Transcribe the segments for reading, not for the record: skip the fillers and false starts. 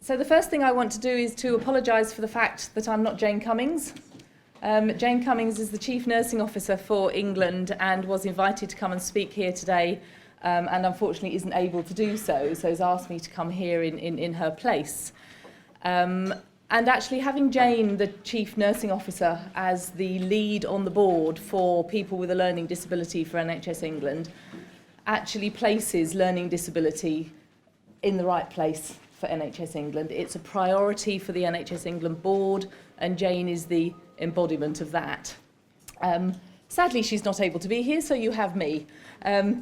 So the first thing I want to do is to apologise for the fact that I'm not Jane Cummings. Jane Cummings is the Chief Nursing Officer for England and was invited to come and speak here today, and unfortunately isn't able to do so, so has asked me to come here in her place. And actually having Jane, the Chief Nursing Officer, as the lead on the board for people with a learning disability for NHS England actually places learning disability in the right place for NHS England. It's a priority for the NHS England board, and Jane is the embodiment of that. Sadly, she's not able to be here, so you have me.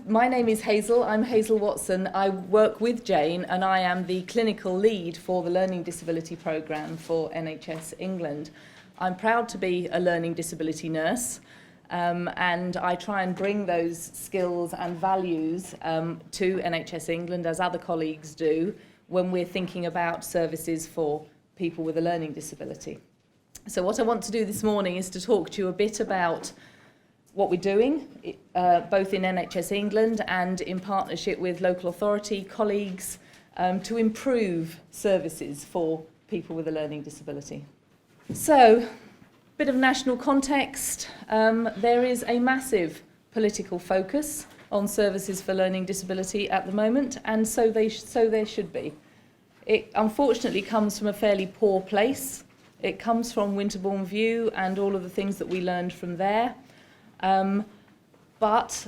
My name is Hazel. I'm Hazel Watson. I work with Jane, and I am the clinical lead for the Learning Disability Programme for NHS England. I'm proud to be a learning disability nurse, and I try and bring those skills and values to NHS England, as other colleagues do, when we're thinking about services for people with a learning disability. So what I want to do this morning is to talk to you a bit about what we're doing, both in NHS England and in partnership with local authority colleagues, to improve services for people with a learning disability. So, bit of national context. There is a massive political focus on services for learning disability at the moment, and so there should be. It unfortunately comes from a fairly poor place. It comes from Winterbourne View and all of the things that we learned from there. But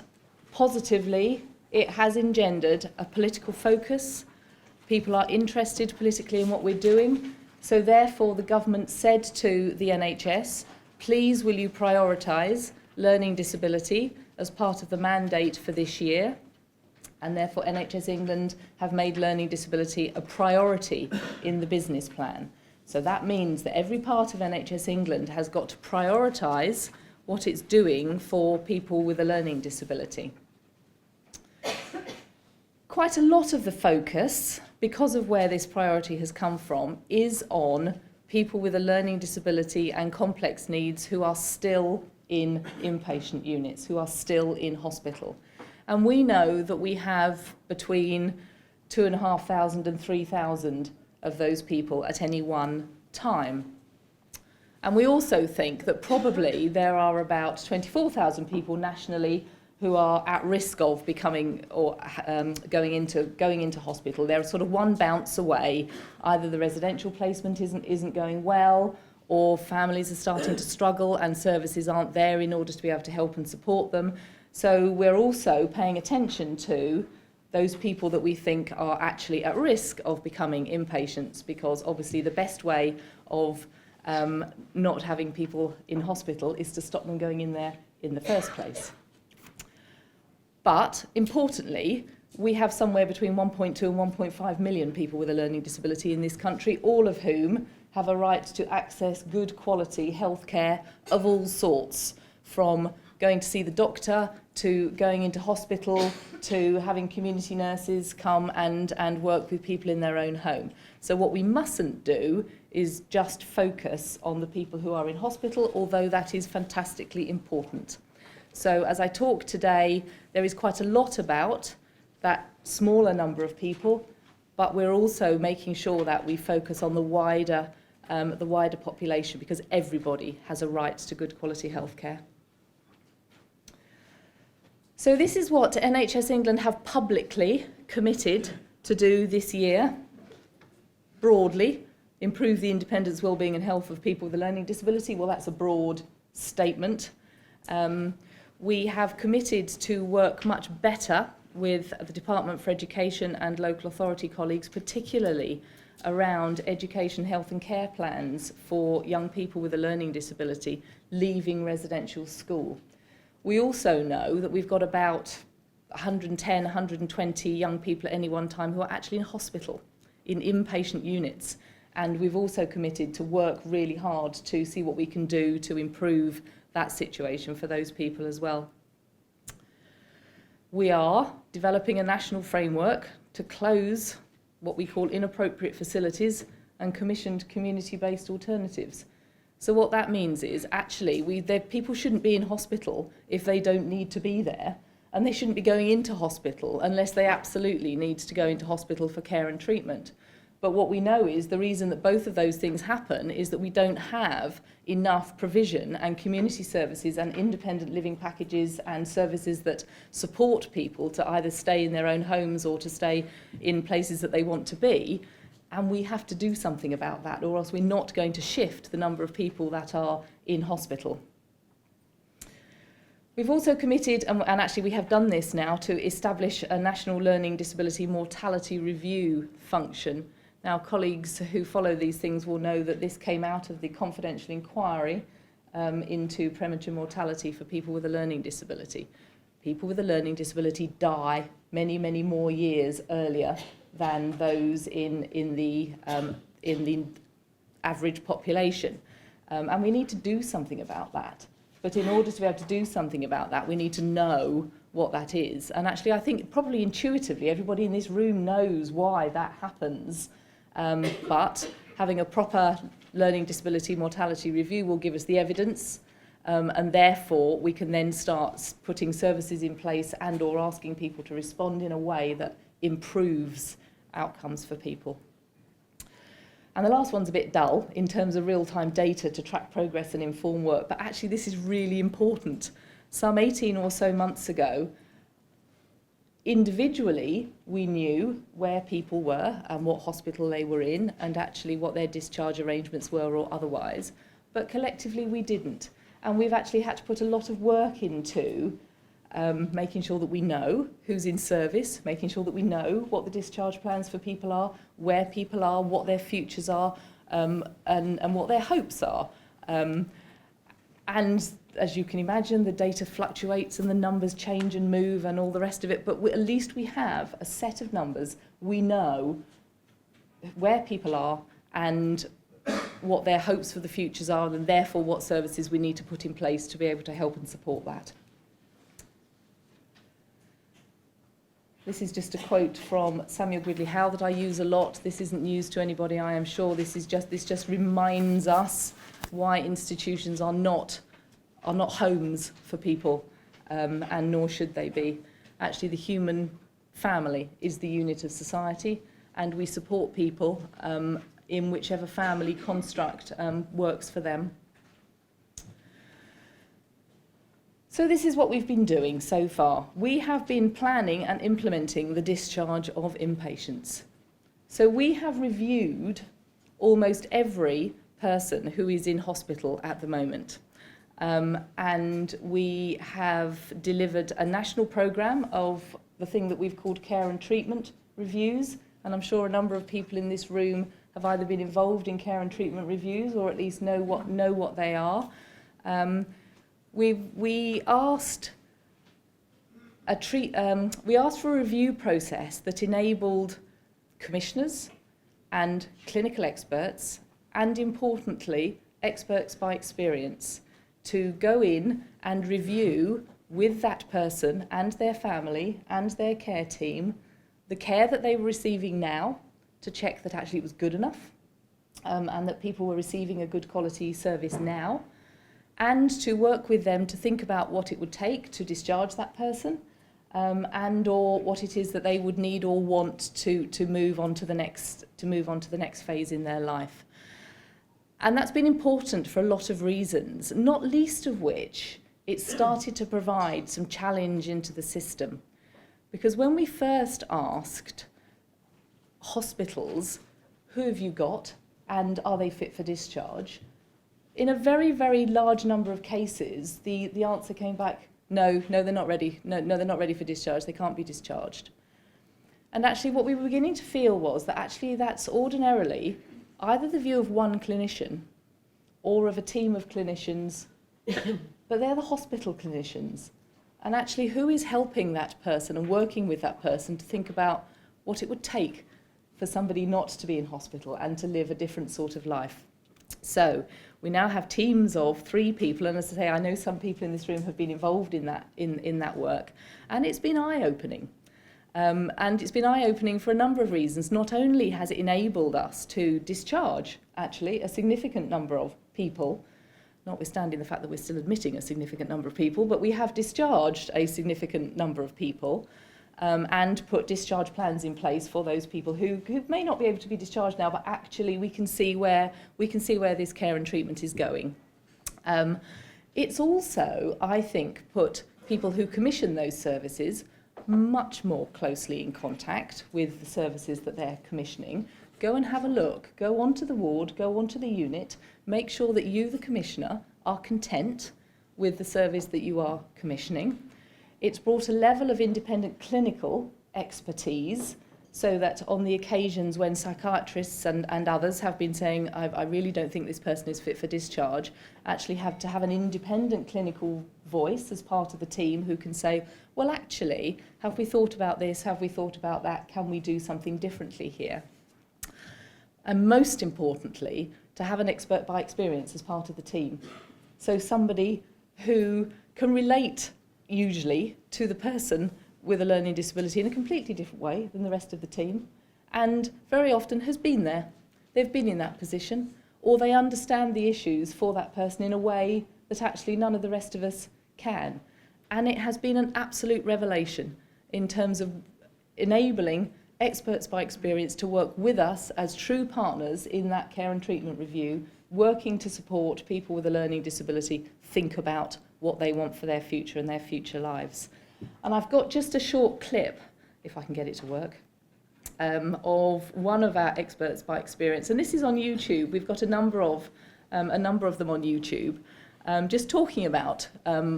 positively, it has engendered a political focus. People are interested politically in what we're doing. So therefore, the government said to the NHS, please will you prioritise learning disability as part of the mandate for this year. And therefore, NHS England have made learning disability a priority in the business plan. So that means that every part of NHS England has got to prioritise what it's doing for people with a learning disability. Quite a lot of the focus, because of where this priority has come from, is on people with a learning disability and complex needs who are still in inpatient units, who are still in hospital. And we know that we have between 2,500 and 3,000 of those people at any one time. And we also think that probably there are about 24,000 people nationally who are at risk of becoming or going into hospital. They're sort of one bounce away. Either the residential placement isn't going well, or families are starting to struggle and services aren't there in order to be able to help and support them. So we're also paying attention to those people that we think are actually at risk of becoming inpatients, because obviously the best way of not having people in hospital is to stop them going in there in the first place. But importantly, we have somewhere between 1.2 and 1.5 million people with a learning disability in this country, all of whom have a right to access good quality healthcare of all sorts, from going to see the doctor, to going into hospital, to having community nurses come and work with people in their own home. So what we mustn't do is just focus on the people who are in hospital, although that is fantastically important. So as I talk today, there is quite a lot about that smaller number of people, but we're also making sure that we focus on the wider population, because everybody has a right to good quality healthcare. So this is what NHS England have publicly committed to do this year. Broadly, improve the independence, wellbeing and health of people with a learning disability. Well, that's a broad statement. We have committed to work much better with the Department for Education and local authority colleagues, particularly around education, health and care plans for young people with a learning disability leaving residential school. We also know that we've got about 110, 120 young people at any one time who are actually in hospital, in inpatient units. And we've also committed to work really hard to see what we can do to improve that situation for those people as well. We are developing a national framework to close what we call inappropriate facilities and commissioned community-based alternatives. So what that means is actually people shouldn't be in hospital if they don't need to be there, and they shouldn't be going into hospital unless they absolutely need to go into hospital for care and treatment. But what we know is the reason that both of those things happen is that we don't have enough provision and community services and independent living packages and services that support people to either stay in their own homes or to stay in places that they want to be. And we have to do something about that, or else we're not going to shift the number of people that are in hospital. We've also committed, and actually we have done this now, to establish a National Learning Disability Mortality Review function. Now, colleagues who follow these things will know that this came out of the confidential inquiry into premature mortality for people with a learning disability. People with a learning disability die many, many more years earlier than those in the average population. And we need to do something about that. But in order to be able to do something about that, we need to know what that is. And actually, I think probably intuitively, everybody in this room knows why that happens. But having a proper learning disability mortality review will give us the evidence, and therefore we can then start putting services in place and or asking people to respond in a way that improves outcomes for people. And the last one's a bit dull in terms of real-time data to track progress and inform work, but actually this is really important. Some 18 or so months ago, individually, we knew where people were and what hospital they were in and actually what their discharge arrangements were or otherwise, but collectively we didn't. And we've actually had to put a lot of work into making sure that we know who's in service, making sure that we know what the discharge plans for people are, where people are, what their futures are, and what their hopes are. And as you can imagine, the data fluctuates and the numbers change and move and all the rest of it, but at least we have a set of numbers. We know where people are and what their hopes for the futures are, and therefore what services we need to put in place to be able to help and support that. This is just a quote from Samuel Gridley Howe that I use a lot. This isn't news to anybody, I am sure. This just reminds us why institutions are not homes for people, and nor should they be. Actually, the human family is the unit of society, and we support people in whichever family construct works for them. So this is what we've been doing so far. We have been planning and implementing the discharge of inpatients. So we have reviewed almost every person who is in hospital at the moment. And we have delivered a national programme of the thing that we've called care and treatment reviews. And I'm sure a number of people in this room have either been involved in care and treatment reviews or at least know what they are. We asked for a review process that enabled commissioners and clinical experts, and importantly, experts by experience, to go in and review with that person and their family and their care team the care that they were receiving now, to check that actually it was good enough, and that people were receiving a good quality service now, and to work with them to think about what it would take to discharge that person, and or what it is that they would need or want to move on to the next phase in their life. And that's been important for a lot of reasons, not least of which it started to provide some challenge into the system. Because when we first asked hospitals, who have you got and are they fit for discharge? In a very, very large number of cases, the answer came back, no, they're not ready. No, they're not ready for discharge. They can't be discharged. And actually what we were beginning to feel was that actually that's ordinarily either the view of one clinician or of a team of clinicians, but they're the hospital clinicians. And actually who is helping that person and working with that person to think about what it would take for somebody not to be in hospital and to live a different sort of life. So we now have teams of 3 people, and as I say, I know some people in this room have been involved in that work, and it's been eye-opening. And it's been eye-opening for a number of reasons. Not only has it enabled us to discharge, actually, a significant number of people, notwithstanding the fact that we're still admitting a significant number of people, but we have discharged a significant number of people. and put discharge plans in place for those people who may not be able to be discharged now, but actually we can see where this care and treatment is going. It's also, I think, put people who commission those services much more closely in contact with the services that they're commissioning. Go and have a look, go onto the ward, go onto the unit, make sure that you, the commissioner, are content with the service that you are commissioning. It's brought a level of independent clinical expertise so that on the occasions when psychiatrists and others have been saying, I really don't think this person is fit for discharge, actually have to have an independent clinical voice as part of the team who can say, well, actually, have we thought about this? Have we thought about that? Can we do something differently here? And most importantly, to have an expert by experience as part of the team. So somebody who can relate usually to the person with a learning disability in a completely different way than the rest of the team, and very often has been there. They've been in that position, or they understand the issues for that person in a way that actually none of the rest of us can. And it has been an absolute revelation in terms of enabling experts by experience to work with us as true partners in that care and treatment review, working to support people with a learning disability think about what they want for their future and their future lives. And I've got just a short clip, if I can get it to work, of one of our experts by experience. And this is on YouTube. We've got a number of them on YouTube, just talking about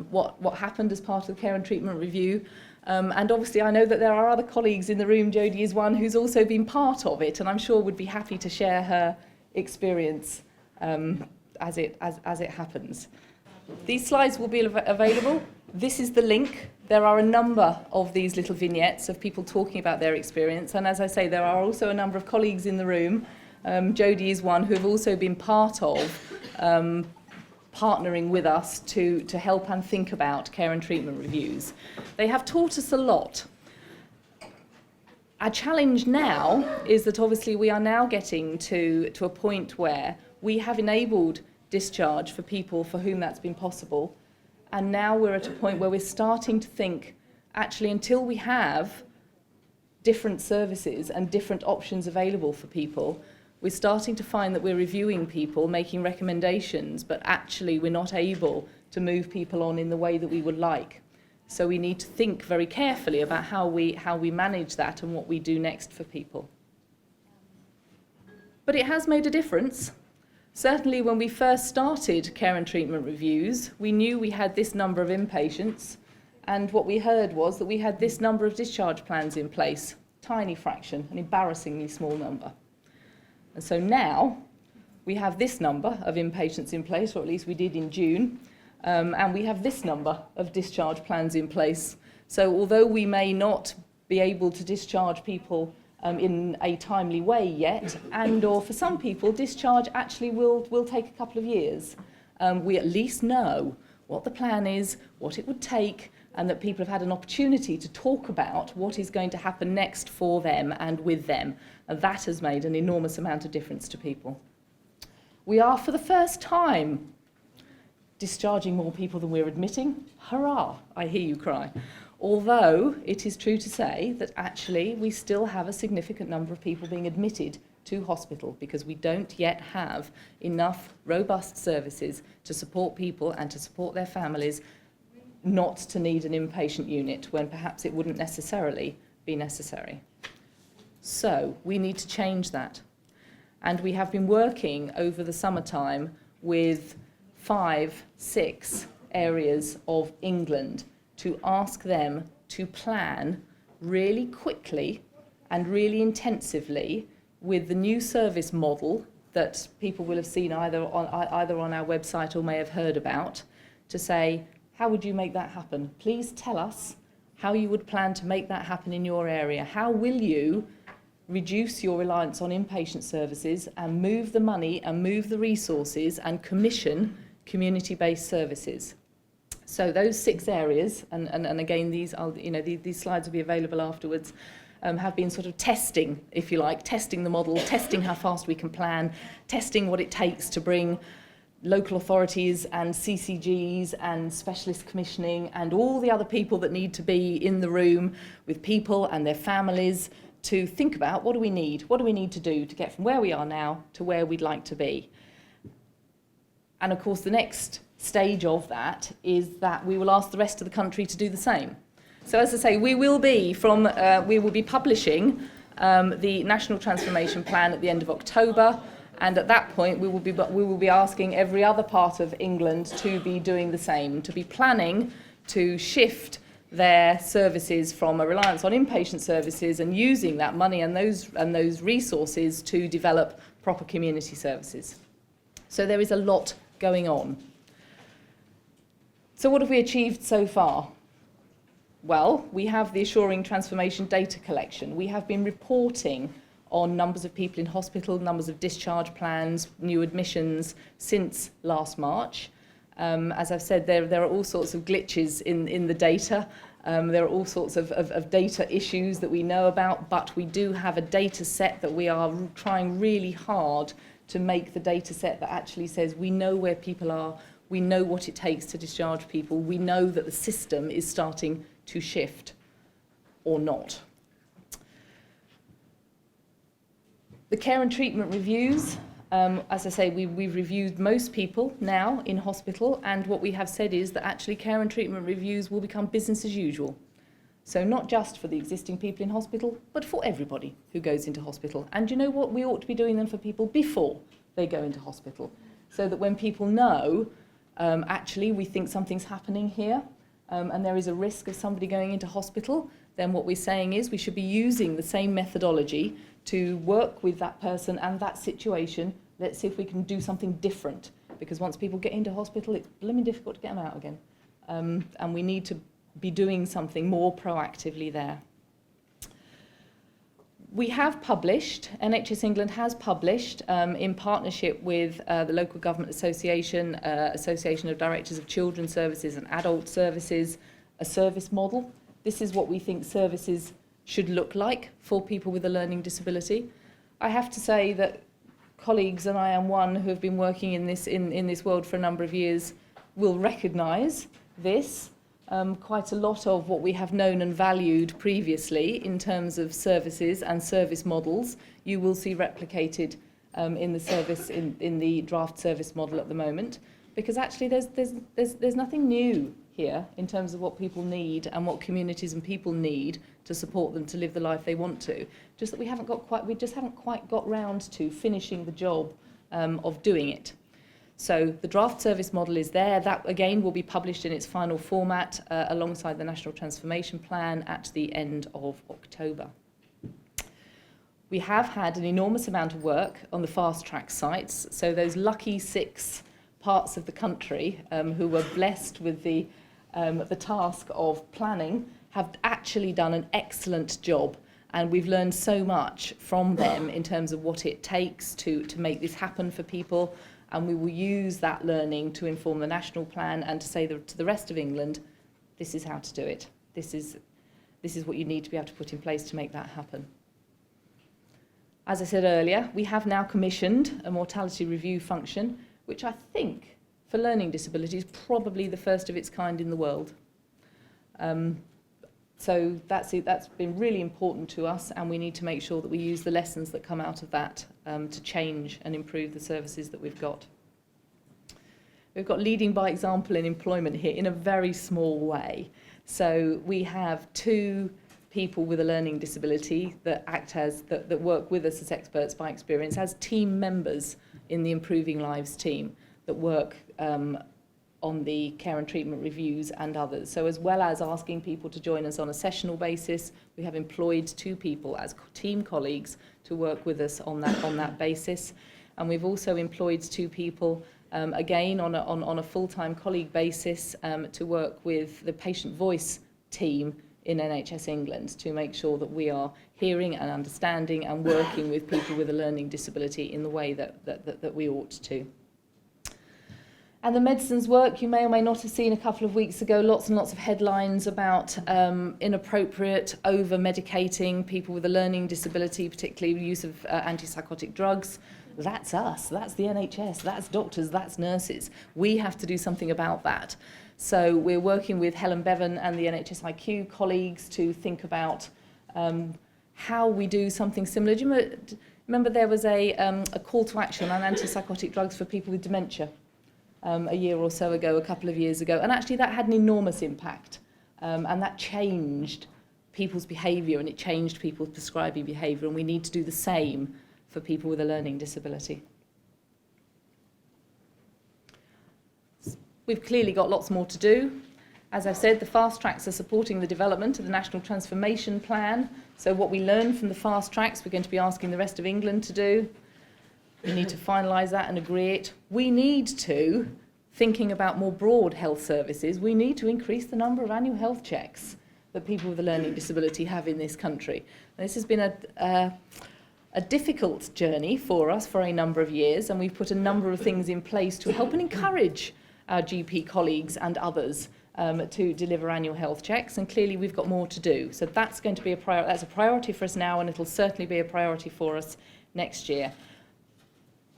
what happened as part of the care and treatment review. And obviously I know that there are other colleagues in the room. Jodie is one who's also been part of it, and I'm sure would be happy to share her experience as it happens. These slides will be available. This is the link. There are a number of these little vignettes of people talking about their experience, and as I say, there are also a number of colleagues in the room. Jodie is one who have also been part of partnering with us to help and think about care and treatment reviews. They have taught us a lot. Our challenge now is that obviously we are now getting to a point where we have enabled discharge for people for whom that's been possible, and now we're at a point where we're starting to think, actually, until we have different services and different options available for people, we're starting to find that we're reviewing people, making recommendations, but actually we're not able to move people on in the way that we would like. So we need to think very carefully about how we manage that and what we do next for people. But it has made a difference. Certainly when we first started care and treatment reviews, we knew we had this number of inpatients, and what we heard was that we had this number of discharge plans in place. Tiny fraction, an embarrassingly small number. And so now we have this number of inpatients in place, or at least we did in June, and we have this number of discharge plans in place. So although we may not be able to discharge people in a timely way yet, or for some people, discharge actually will take a couple of years. We at least know what the plan is, what it would take, and that people have had an opportunity to talk about what is going to happen next for them and with them. And that has made an enormous amount of difference to people. We are, for the first time, discharging more people than we're admitting. Hurrah, I hear you cry. Although it is true to say that actually we still have a significant number of people being admitted to hospital because we don't yet have enough robust services to support people and to support their families not to need an inpatient unit when perhaps it wouldn't necessarily be necessary. So we need to change that. And we have been working over the summertime with 5-6 areas of England to ask them to plan really quickly and really intensively with the new service model that people will have seen either on our website or may have heard about, to say, how would you make that happen? Please tell us how you would plan to make that happen in your area. How will you reduce your reliance on inpatient services and move the money and move the resources and commission community-based services? So those 6 areas, and again, these slides will be available afterwards, have been sort of testing, if you like, testing the model, testing how fast we can plan, testing what it takes to bring local authorities and CCGs and specialist commissioning and all the other people that need to be in the room with people and their families to think about what do we need to do to get from where we are now to where we'd like to be. And of course the next stage of that is that we will ask the rest of the country to do the same. So as I say, we will be publishing the National Transformation Plan at the end of October, and at that point we will be asking every other part of England to be doing the same, to be planning to shift their services from a reliance on inpatient services and using that money and those resources to develop proper community services. So there is a lot going on. So what have we achieved so far? Well, we have the Assuring Transformation data collection. We have been reporting on numbers of people in hospital, numbers of discharge plans, new admissions since last March. As I've said, there are all sorts of glitches in the data. There are all sorts of data issues that we know about, but we do have a data set that we are trying really hard to make the data set that actually says we know where people are, we know what it takes to discharge people, we know that the system is starting to shift or not. The care and treatment reviews, as I say, we've reviewed most people now in hospital, and what we have said is that actually care and treatment reviews will become business as usual. So not just for the existing people in hospital, but for everybody who goes into hospital. And you know what? We ought to be doing them for people before they go into hospital, so that when people know, actually we think something's happening here, and there is a risk of somebody going into hospital, then what we're saying is we should be using the same methodology to work with that person and that situation. Let's see if we can do something different, because once people get into hospital, it's blooming difficult to get them out again. And we need to be doing something more proactively there. We have published, NHS England has published, in partnership with the Local Government Association, Association of Directors of Children's Services and Adult Services, a service model. This is what we think services should look like for people with a learning disability. I have to say that colleagues, and I am one who have been working in this world for a number of years, will recognise this. Quite a lot of what we have known and valued previously in terms of services and service models, you will see replicated in the draft service model at the moment, because actually there's nothing new here in terms of what people need and what communities and people need to support them to live the life they want to. Just that we just haven't quite got round to finishing the job of doing it. So the draft service model is there. That again will be published in its final format alongside the National Transformation Plan at the end of October. We have had an enormous amount of work on the fast track sites. So those lucky 6 parts of the country who were blessed with the task of planning have actually done an excellent job, and we've learned so much from them in terms of what it takes to make this happen for people, and we will use that learning to inform the national plan and to say to the rest of England, this is how to do it. This is what you need to be able to put in place to make that happen. As I said earlier, we have now commissioned a mortality review function, which I think for learning disabilities is probably the first of its kind in the world. So that's been really important to us, and we need to make sure that we use the lessons that come out of that to change and improve the services that we've got. We've got leading by example in employment here in a very small way. So we have 2 people with a learning disability that that work with us as experts by experience, as team members in the Improving Lives team that work on the care and treatment reviews and others. So as well as asking people to join us on a sessional basis, we have employed 2 people as team colleagues to work with us on that basis. And we've also employed 2 people, again on a full-time colleague basis, to work with the patient voice team in NHS England to make sure that we are hearing and understanding and working with people with a learning disability in the way that we ought to. And the medicines work, you may or may not have seen a couple of weeks ago, lots and lots of headlines about inappropriate over-medicating people with a learning disability, particularly use of antipsychotic drugs. that's us, that's the NHS, that's doctors, that's nurses. We have to do something about that. So we're working with Helen Bevan and the NHS IQ colleagues to think about how we do something similar. Do you remember there was a call to action on antipsychotic drugs for people with dementia a year or so ago, a couple of years ago, and actually that had an enormous impact, and that changed people's behaviour and it changed people's prescribing behaviour, and we need to do the same for people with a learning disability. We've clearly got lots more to do. As I've said, the fast tracks are supporting the development of the National Transformation Plan. So what we learn from the fast tracks, we're going to be asking the rest of England to do. We need to finalise that and agree it. We need to, thinking about more broad health services, we need to increase the number of annual health checks that people with a learning disability have in this country. This has been a difficult journey for us for a number of years, and we've put a number of things in place to help and encourage our GP colleagues and others to deliver annual health checks, and clearly we've got more to do. So that's going to be that's a priority for us now, and it'll certainly be a priority for us next year.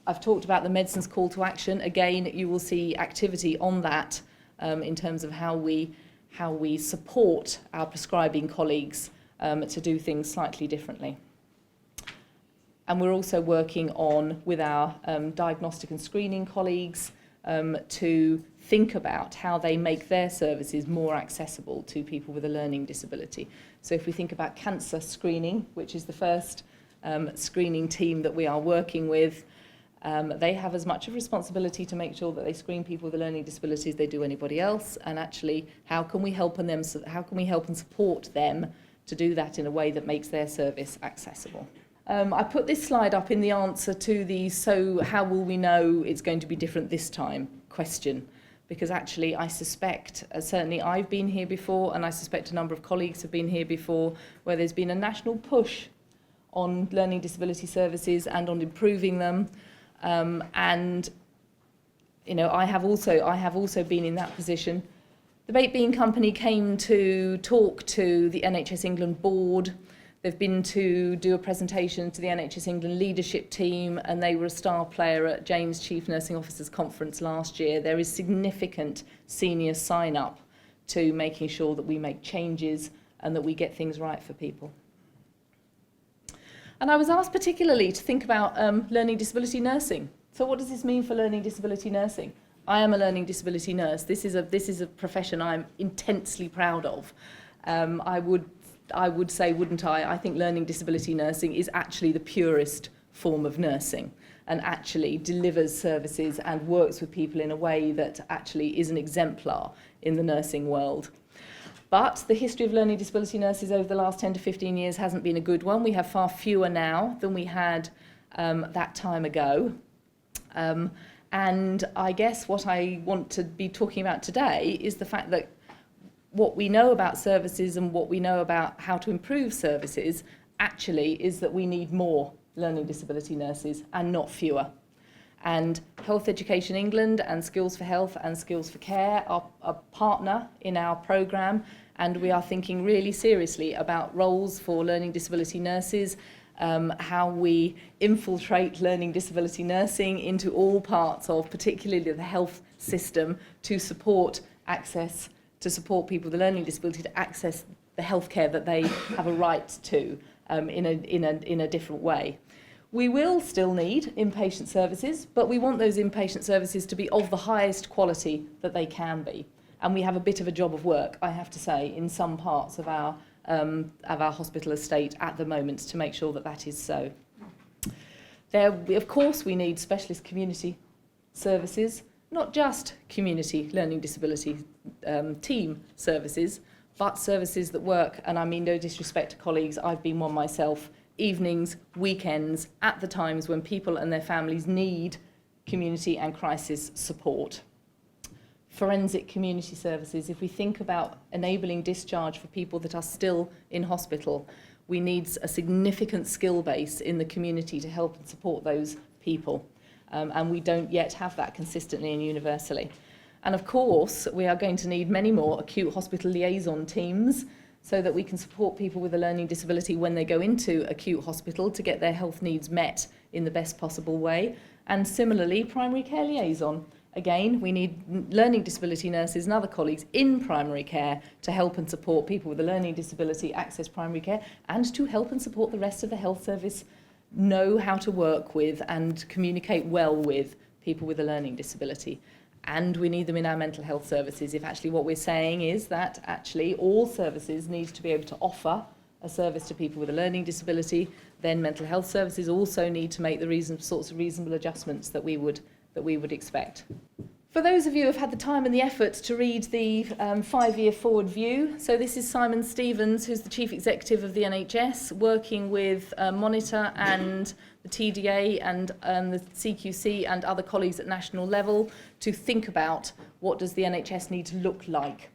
I've talked about the medicines call to action. Again, you will see activity on that in terms of how we support our prescribing colleagues to do things slightly differently. And we're also working on with our diagnostic and screening colleagues to think about how they make their services more accessible to people with a learning disability. So if we think about cancer screening, which is the first screening team that we are working with, they have as much of a responsibility to make sure that they screen people with a learning disability as they do anybody else, and actually how can we help and support them to do that in a way that makes their service accessible. I put this slide up in the answer to the "so how will we know it's going to be different this time?" question, because actually I suspect, certainly I've been here before, and I suspect a number of colleagues have been here before, where there's been a national push on learning disability services and on improving them, and you know, I have also been in that position. The Baked Bean Company came to talk to the NHS England board. They've been to do a presentation to the NHS England leadership team, and they were a star player at Jane's Chief Nursing Officers Conference last year. There is significant senior sign-up to making sure that we make changes and that we get things right for people. And I was asked particularly to think about learning disability nursing. So what does this mean for learning disability nursing? I am a learning disability nurse. This is a profession I'm intensely proud of. I would say, wouldn't I? I think learning disability nursing is actually the purest form of nursing, and actually delivers services and works with people in a way that actually is an exemplar in the nursing world. But the history of learning disability nurses over the last 10 to 15 years hasn't been a good one. We have far fewer now than we had that time ago. And I guess what I want to be talking about today is the fact that what we know about services and what we know about how to improve services actually is that we need more learning disability nurses and not fewer. And Health Education England and Skills for Health and Skills for Care are a partner in our programme, and we are thinking really seriously about roles for learning disability nurses, how we infiltrate learning disability nursing into all parts of particularly the health system to support access, to support people with a learning disability to access the healthcare that they have a right to in a different way. We will still need inpatient services, but we want those inpatient services to be of the highest quality that they can be. And we have a bit of a job of work, I have to say, in some parts of our hospital estate at the moment to make sure that that is so. Of course, we need specialist community services, not just community learning disability team services, but services that work, and I mean no disrespect to colleagues, I've been one myself, evenings, weekends, at the times when people and their families need community and crisis support. Forensic community services, if we think about enabling discharge for people that are still in hospital, we need a significant skill base in the community to help and support those people. And we don't yet have that consistently and universally. And of course, we are going to need many more acute hospital liaison teams, so that we can support people with a learning disability when they go into acute hospital to get their health needs met in the best possible way. And similarly, primary care liaison. Again, we need learning disability nurses and other colleagues in primary care to help and support people with a learning disability access primary care, and to help and support the rest of the health service know how to work with and communicate well with people with a learning disability. And we need them in our mental health services if actually what we're saying is that actually all services need to be able to offer a service to people with a learning disability. Then mental health services also need to make the sorts of reasonable adjustments that we would expect. For those of you who have had the time and the effort to read the 5-year forward view, so this is Simon Stevens, who's the Chief Executive of the NHS, working with Monitor and the TDA and the CQC and other colleagues at national level to think about what does the NHS need to look like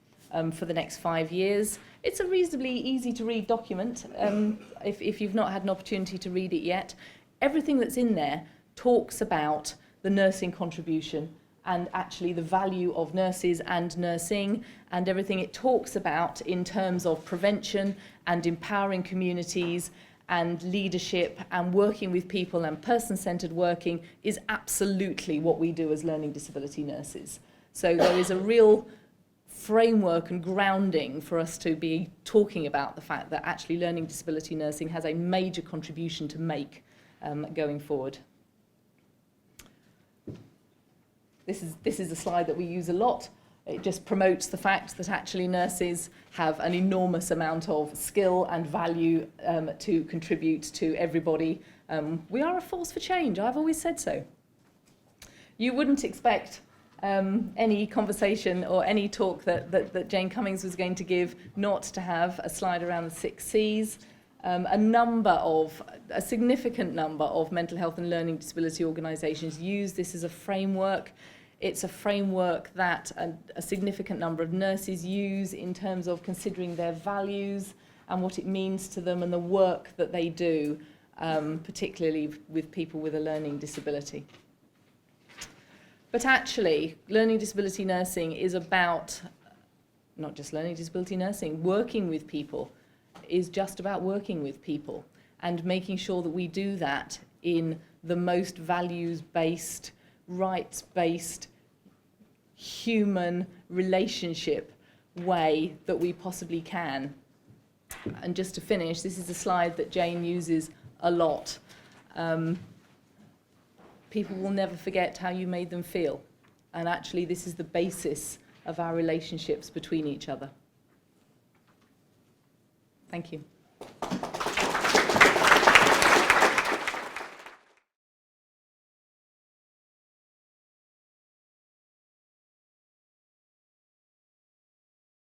for the next 5 years. It's a reasonably easy to read document if you've not had an opportunity to read it yet. Everything that's in there talks about the nursing contribution and actually the value of nurses and nursing, and everything it talks about in terms of prevention and empowering communities and leadership and working with people and person-centred working is absolutely what we do as learning disability nurses. So there is a real framework and grounding for us to be talking about the fact that actually learning disability nursing has a major contribution to going forward. This is a slide that we use a lot. It just promotes the fact that actually nurses have an enormous amount of skill and value to contribute to everybody. We are a force for change. I've always said so. You wouldn't expect any conversation or any talk that Jane Cummings was going to give not to have a slide around the 6 Cs. A significant number of mental health and learning disability organisations use this as a framework. It's a framework that a significant number of nurses use in terms of considering their values and what it means to them and the work that they do, particularly with people with a learning disability. But actually, learning disability nursing is about not just learning disability nursing, working with people is just about working with people and making sure that we do that in the most values-based, rights-based, human relationship way that we possibly can. And just to finish, this is a slide that Jane uses a lot. People will never forget how you made them feel. And actually, this is the basis of our relationships between each other. Thank you.